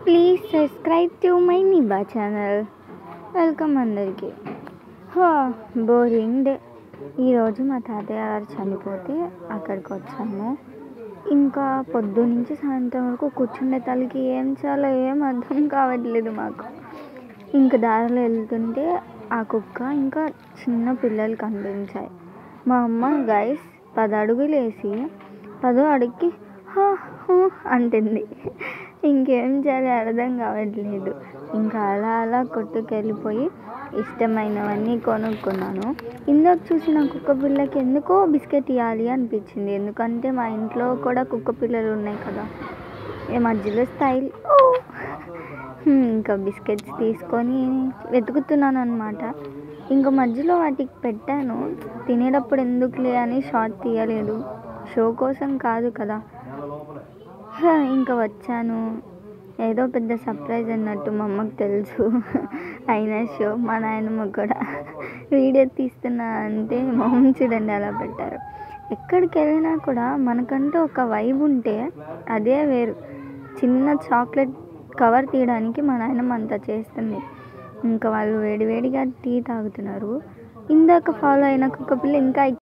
Please subscribe to my నిబా channel. Welcome అందరికీ. Boring day. ఈరోజు మా తాతయ్య గారు చనిపోతే అక్కడికి వచ్చాము. ఇంకా పొద్దు నుంచి సాయంత్రం వరకు కూర్చుండే తలకి ఏం చేయాలో ఏం అర్థం కావట్లేదు మాకు. ఇంకా దారిలో వెళ్తుంటే ఆ కుక్క ఇంకా చిన్న పిల్లలు కనిపించాయి. మా అమ్మ గైస్ 10 అడుగులు వేసి 10వ అడుగుకి అంటుంది. ఇంకేం చేయాలి అర్థం కావట్లేదు. ఇంకా అలా కొట్టుకెళ్ళిపోయి ఇష్టమైనవన్నీ కొనుక్కున్నాను. ఇందాక చూసిన కుక్క పిల్లకి ఎందుకో బిస్కెట్ ఇవ్వాలి అనిపించింది. ఎందుకంటే మా ఇంట్లో కూడా కుక్క పిల్లలు ఉన్నాయి కదా, ఈ మధ్యలో స్టైల్. ఇంకా బిస్కెట్స్ తీసుకొని వెతుకుతున్నాను అనమాట. ఇంకా మధ్యలో వాటికి పెట్టాను. తినేటప్పుడు ఎందుకులే అని షార్ట్ తీయలేదు, షో కోసం కాదు కదా. ఇంకా వచ్చాను. ఏదో పెద్ద సర్ప్రైజ్ అన్నట్టు మా అమ్మకు తెలుసు. అయినా షో. మా నాయనమ్మ కూడా వీడియో తీస్తున్నా అంటే మొహం చూడండి అలా పెట్టారు. ఎక్కడికి వెళ్ళినా కూడా మనకంటూ ఒక వైబ్ ఉంటే అదే వేరు. చిన్న చాక్లెట్ కవర్ తీయడానికి మా నాయనమ్మ అంతా చేస్తుంది. ఇంకా వాళ్ళు వేడివేడిగా టీ తాగుతున్నారు. ఇందాక ఫాలో అయిన కుక్క పిల్ల ఇంకా